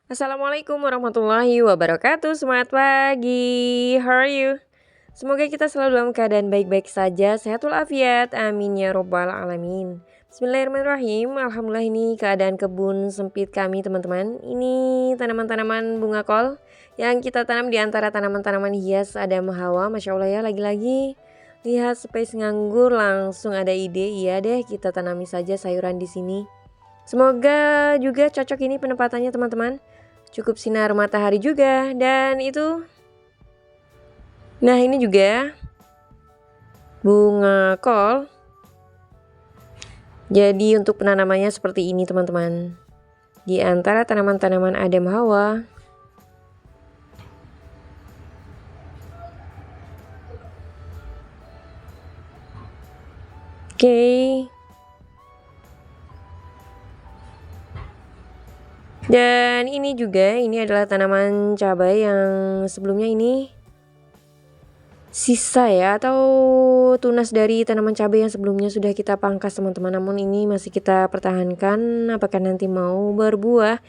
Assalamualaikum warahmatullahi wabarakatuh. Semangat pagi. How are you? Semoga kita selalu dalam keadaan baik-baik saja, sehat walafiat. Amin ya robbal alamin. Bismillahirrahmanirrahim. Alhamdulillah, ini keadaan kebun sempit kami teman-teman. Ini tanaman-tanaman bunga kol yang kita tanam di antara tanaman-tanaman hias Adam Hawa. Masya Allah ya, lagi-lagi lihat space nganggur langsung ada ide. Iya deh, kita tanami saja sayuran di sini. Semoga juga cocok ini penempatannya teman-teman. Cukup sinar matahari juga, dan itu. Nah, ini juga bunga kol. Jadi untuk penanamannya seperti ini teman-teman. Di antara tanaman-tanaman Adam Hawa. Oke. Dan ini juga, ini adalah tanaman cabai yang sebelumnya ini sisa ya, atau tunas dari tanaman cabai yang sebelumnya sudah kita pangkas teman-teman. Namun ini masih kita pertahankan, apakah nanti mau berbuah.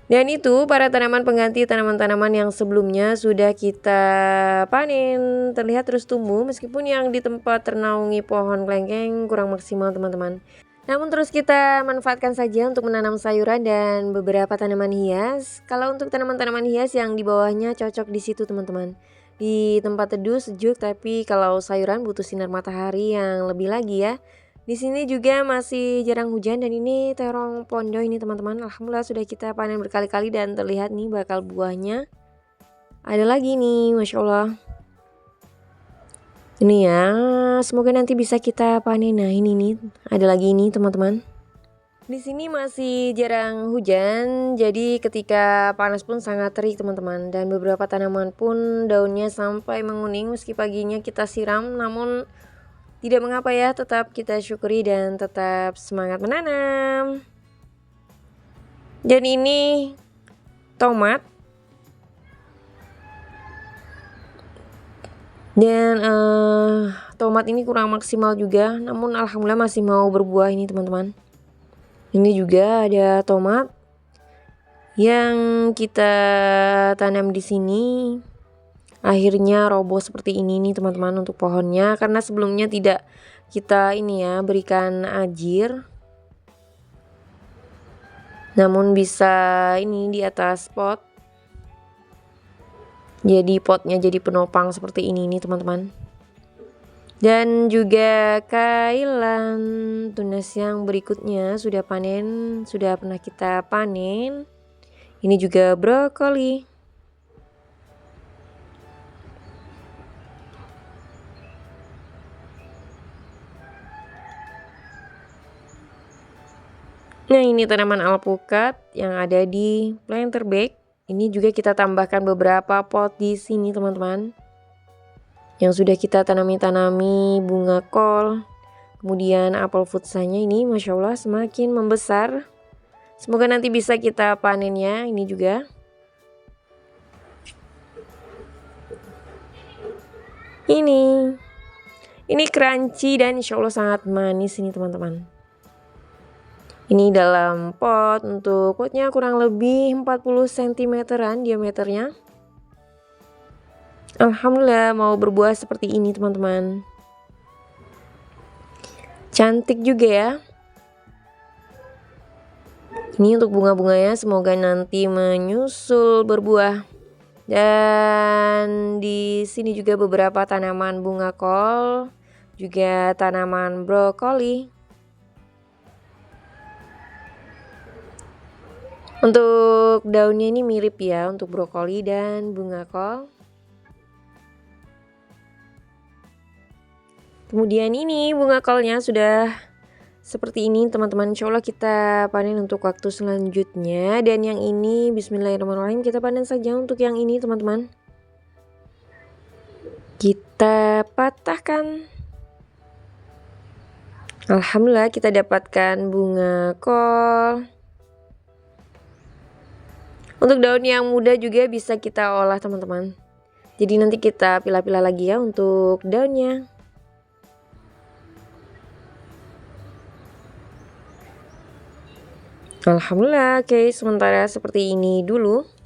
Dan itu para tanaman pengganti tanaman-tanaman yang sebelumnya sudah kita panen, terlihat terus tumbuh meskipun yang di tempat ternaungi pohon kelengkeng kurang maksimal teman-teman. Namun terus kita manfaatkan saja untuk menanam sayuran dan beberapa tanaman hias. Kalau untuk tanaman-tanaman hias yang di bawahnya cocok di situ teman-teman. Di tempat teduh sejuk, tapi kalau sayuran butuh sinar matahari yang lebih lagi ya. Di sini juga masih jarang hujan, dan ini terong pondo ini teman-teman. Alhamdulillah sudah kita panen berkali-kali dan terlihat nih bakal buahnya. Ada lagi nih, Masya Allah. Ini ya, semoga nanti bisa kita panen. Nah, ini nih, ada lagi ini teman-teman. Di sini masih jarang hujan, jadi ketika panas pun sangat terik teman-teman. Dan beberapa tanaman pun daunnya sampai menguning meski paginya kita siram. Namun tidak mengapa ya, tetap kita syukuri dan tetap semangat menanam. Dan ini tomat. Dan tomat ini kurang maksimal juga, namun alhamdulillah masih mau berbuah ini teman-teman. Ini juga ada tomat yang kita tanam di sini. Akhirnya roboh seperti ini nih teman-teman untuk pohonnya, karena sebelumnya tidak kita ini ya berikan ajir. Namun bisa ini di atas pot. Jadi potnya jadi penopang seperti ini nih teman-teman. Dan juga kailan tunas yang berikutnya sudah panen, sudah pernah kita panen. Ini juga brokoli. Nah, ini tanaman alpukat yang ada di planter bag. Ini juga kita tambahkan beberapa pot di sini teman-teman. Yang sudah kita tanami bunga kol. Kemudian apel futsanya ini Masya Allah semakin membesar. Semoga nanti bisa kita panen ya. Ini juga. Ini crunchy dan Insya Allah sangat manis ini teman-teman. Ini dalam pot, untuk potnya kurang lebih 40 cm-an diameternya. Alhamdulillah mau berbuah seperti ini teman-teman. Cantik juga ya. Ini untuk bunga-bunganya, semoga nanti menyusul berbuah. Dan di sini juga beberapa tanaman bunga kol, juga tanaman brokoli. Untuk daunnya ini mirip ya untuk brokoli dan bunga kol. Kemudian ini bunga kolnya sudah seperti ini teman-teman. Insya Allah kita panen untuk waktu selanjutnya. Dan yang ini bismillahirrahmanirrahim kita panen saja untuk yang ini teman-teman. Kita patahkan. Alhamdulillah kita dapatkan bunga kol. Untuk daun yang muda juga bisa kita olah teman-teman. Jadi nanti kita pilah-pilah lagi ya untuk daunnya. Alhamdulillah, oke, sementara seperti ini dulu.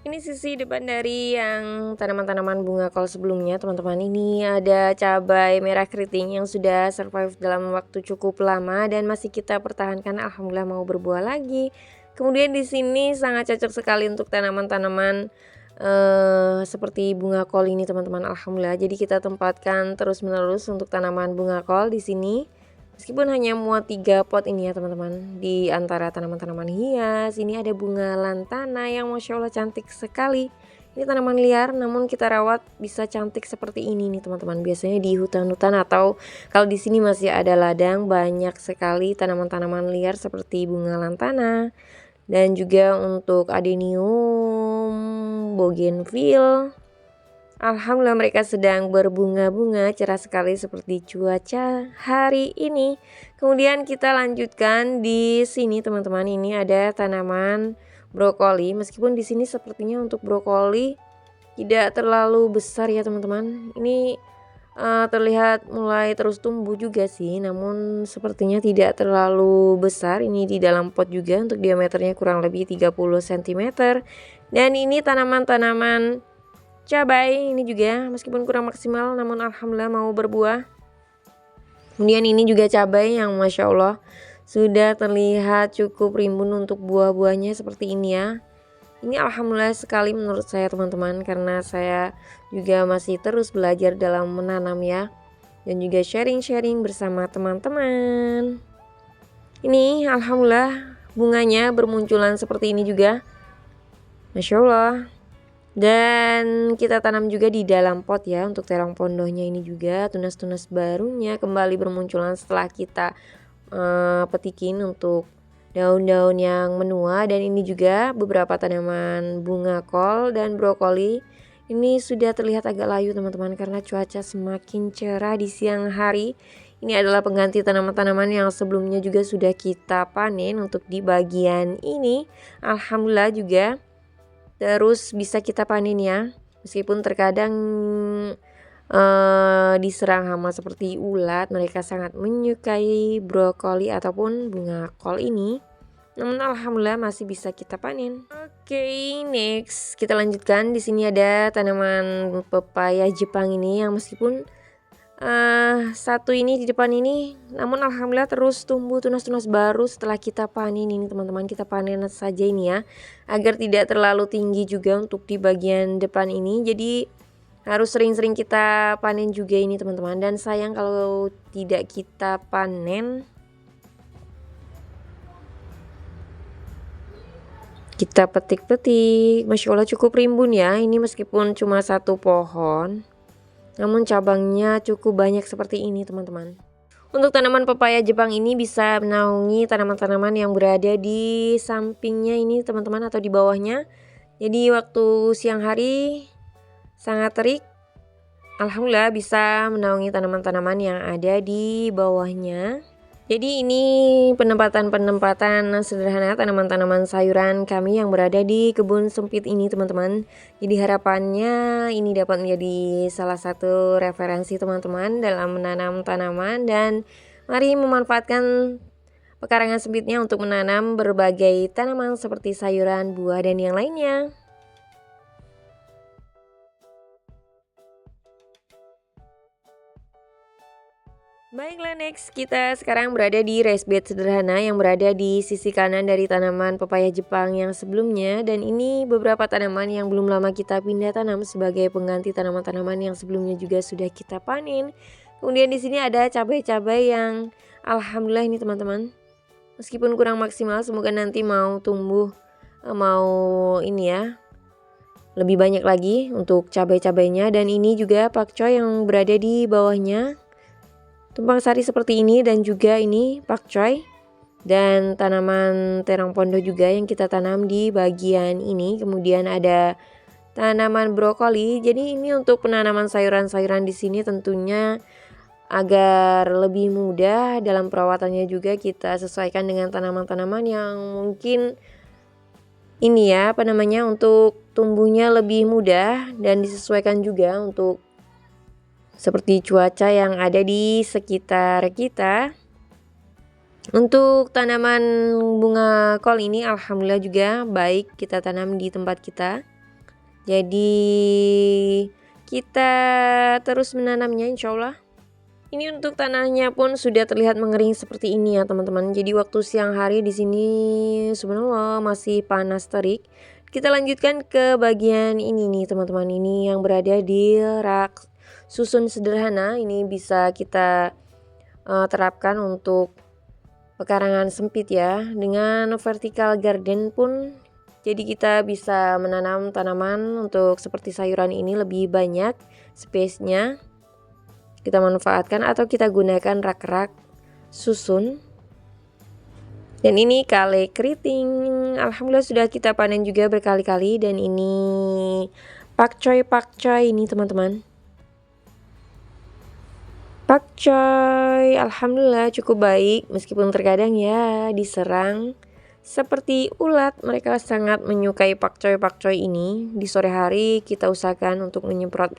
Ini sisi depan dari yang tanaman-tanaman bunga kol sebelumnya, teman-teman. Ini ada cabai merah keriting yang sudah survive dalam waktu cukup lama dan masih kita pertahankan. Alhamdulillah mau berbuah lagi. Kemudian di sini sangat cocok sekali untuk tanaman-tanaman seperti bunga kol ini, teman-teman. Alhamdulillah. Jadi kita tempatkan terus-menerus untuk tanaman bunga kol di sini. Meskipun hanya muat 3 pot ini ya teman-teman. Di antara tanaman-tanaman hias, ini ada bunga lantana yang Masya Allah cantik sekali. Ini tanaman liar namun kita rawat bisa cantik seperti ini nih teman-teman. Biasanya di hutan-hutan atau kalau di sini masih ada ladang, banyak sekali tanaman-tanaman liar seperti bunga lantana. Dan juga untuk adenium, bougainville. Alhamdulillah mereka sedang berbunga-bunga cerah sekali seperti cuaca hari ini. Kemudian kita lanjutkan di sini teman-teman, ini ada tanaman brokoli. Meskipun di sini sepertinya untuk brokoli tidak terlalu besar ya teman-teman. Ini terlihat mulai terus tumbuh juga sih, namun sepertinya tidak terlalu besar. Ini di dalam pot juga, untuk diameternya kurang lebih 30 cm. Dan ini tanaman-tanaman cabai ini juga meskipun kurang maksimal namun alhamdulillah mau berbuah. Kemudian ini juga cabai yang Masya Allah sudah terlihat cukup rimbun untuk buah-buahnya seperti ini ya. Ini alhamdulillah sekali menurut saya teman-teman, karena saya juga masih terus belajar dalam menanam ya. Dan juga sharing-sharing bersama teman-teman. Ini alhamdulillah bunganya bermunculan seperti ini juga. Masya Allah. Dan kita tanam juga di dalam pot ya. Untuk terong pondohnya ini juga tunas-tunas barunya kembali bermunculan setelah kita petikin untuk daun-daun yang menua. Dan ini juga beberapa tanaman bunga kol dan brokoli. Ini sudah terlihat agak layu teman-teman karena cuaca semakin cerah di siang hari. Ini adalah pengganti tanaman-tanaman yang sebelumnya juga sudah kita panen untuk di bagian ini. Alhamdulillah juga terus bisa kita panen ya, meskipun terkadang diserang hama seperti ulat. Mereka sangat menyukai brokoli ataupun bunga kol ini, namun alhamdulillah masih bisa kita panen. Oke, next kita lanjutkan. Di sini ada tanaman pepaya Jepang ini yang meskipun satu ini di depan ini, namun alhamdulillah terus tumbuh tunas-tunas baru setelah kita panen ini teman-teman. Kita panen saja ini ya, agar tidak terlalu tinggi juga untuk di bagian depan ini. Jadi harus sering-sering kita panen juga ini teman-teman. Dan sayang kalau tidak kita panen. Kita petik-petik, Masya Allah cukup rimbun ya. Ini meskipun cuma satu pohon, namun cabangnya cukup banyak seperti ini teman-teman. Untuk tanaman pepaya Jepang ini bisa menaungi tanaman-tanaman yang berada di sampingnya ini teman-teman, atau di bawahnya. Jadi waktu siang hari sangat terik, alhamdulillah bisa menaungi tanaman-tanaman yang ada di bawahnya. Jadi ini penempatan sederhana tanaman-tanaman sayuran kami yang berada di kebun sempit ini teman-teman. Jadi harapannya ini dapat menjadi salah satu referensi teman-teman dalam menanam tanaman, dan mari memanfaatkan pekarangan sempitnya untuk menanam berbagai tanaman seperti sayuran, buah, dan yang lainnya. Baiklah, next kita sekarang berada di raised bed sederhana yang berada di sisi kanan dari tanaman pepaya Jepang yang sebelumnya. Dan ini beberapa tanaman yang belum lama kita pindah tanam sebagai pengganti tanaman-tanaman yang sebelumnya juga sudah kita panen. Kemudian di sini ada cabai-cabai yang alhamdulillah ini teman-teman, meskipun kurang maksimal, semoga nanti mau tumbuh, mau ini ya, lebih banyak lagi untuk cabai-cabainya. Dan ini juga pakcoy yang berada di bawahnya, tumpang sari seperti ini, dan juga ini pakcoy dan tanaman terong pondoh juga yang kita tanam di bagian ini. Kemudian ada tanaman brokoli. Jadi ini untuk penanaman sayuran-sayuran di sini tentunya agar lebih mudah dalam perawatannya juga kita sesuaikan dengan tanaman-tanaman yang mungkin ini ya untuk tumbuhnya lebih mudah dan disesuaikan juga untuk seperti cuaca yang ada di sekitar kita. Untuk tanaman bunga kol ini alhamdulillah juga baik kita tanam di tempat kita. Jadi kita terus menanamnya insya Allah. Ini untuk tanahnya pun sudah terlihat mengering seperti ini ya teman-teman. Jadi waktu siang hari di sini subhanallah masih panas terik. Kita lanjutkan ke bagian ini nih teman-teman. Ini yang berada di rak susun sederhana. Ini bisa kita terapkan untuk pekarangan sempit ya. Dengan vertical garden pun jadi kita bisa menanam tanaman untuk seperti sayuran ini lebih banyak space-nya. Kita manfaatkan atau kita gunakan rak-rak susun. Dan ini kale keriting, alhamdulillah sudah kita panen juga berkali-kali. Dan ini pakcoy ini teman-teman. Pakcoy alhamdulillah cukup baik, meskipun terkadang ya diserang seperti ulat. Mereka sangat menyukai pakcoy ini. Di sore hari kita usahakan untuk menyemprot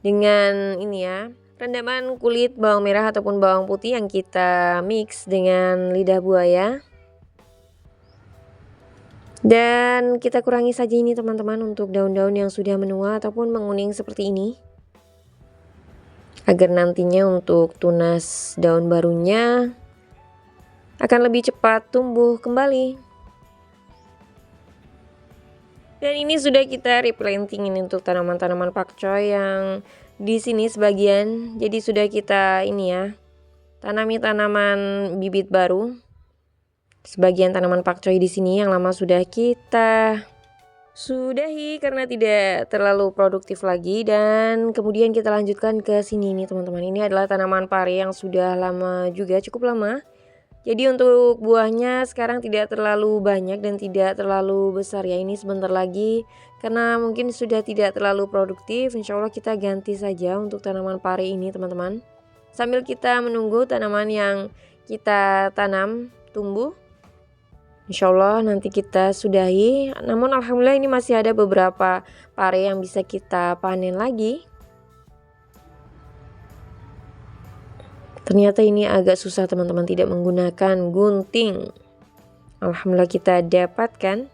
dengan ini ya, rendaman kulit bawang merah ataupun bawang putih yang kita mix dengan lidah buaya. Dan kita kurangi saja ini teman-teman untuk daun-daun yang sudah menua ataupun menguning seperti ini. Agar nantinya untuk tunas daun barunya akan lebih cepat tumbuh kembali. Dan ini sudah kita replanting ini untuk tanaman-tanaman pakcoy yang di sini sebagian. Jadi sudah kita ini ya, tanami tanaman bibit baru. Sebagian tanaman pakcoy di sini yang lama sudah kita sudahi karena tidak terlalu produktif lagi. Dan kemudian kita lanjutkan ke sini nih teman-teman. Ini adalah tanaman pare yang sudah lama juga, cukup lama. Jadi untuk buahnya sekarang tidak terlalu banyak dan tidak terlalu besar ya. Ini sebentar lagi karena mungkin sudah tidak terlalu produktif. Insya Allah kita ganti saja untuk tanaman pare ini teman-teman. Sambil kita menunggu tanaman yang kita tanam tumbuh. Insya Allah nanti kita sudahi. Namun alhamdulillah ini masih ada beberapa pare yang bisa kita panen lagi. Ternyata ini agak susah teman-teman, tidak menggunakan gunting. Alhamdulillah kita dapatkan.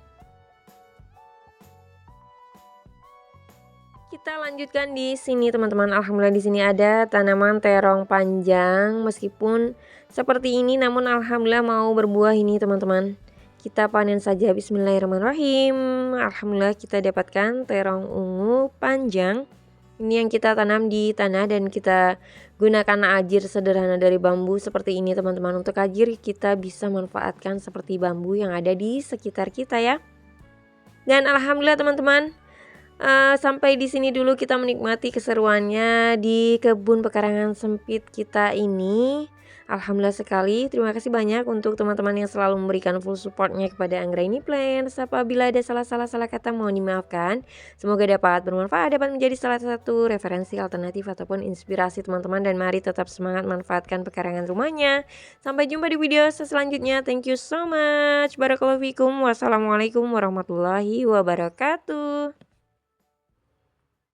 Kita lanjutkan di sini teman-teman. Alhamdulillah di sini ada tanaman terong panjang. Meskipun seperti ini namun alhamdulillah mau berbuah ini teman-teman. Kita panen saja, bismillahirrahmanirrahim. Alhamdulillah kita dapatkan terong ungu panjang. Ini yang kita tanam di tanah dan kita gunakan ajir sederhana dari bambu seperti ini teman-teman. Untuk ajir kita bisa manfaatkan seperti bambu yang ada di sekitar kita ya. Dan alhamdulillah teman-teman, sampai di sini dulu kita menikmati keseruannya di kebun pekarangan sempit kita ini. Alhamdulillah sekali. Terima kasih banyak untuk teman-teman yang selalu memberikan full supportnya kepada Anggraini Plants. Apabila ada salah kata mohon dimaafkan. Semoga dapat bermanfaat, dapat menjadi salah satu referensi alternatif ataupun inspirasi teman-teman. Dan mari tetap semangat manfaatkan pekarangan rumahnya. Sampai jumpa di video selanjutnya. Thank you so much. Barakallahu fikum. Wassalamualaikum warahmatullahi wabarakatuh.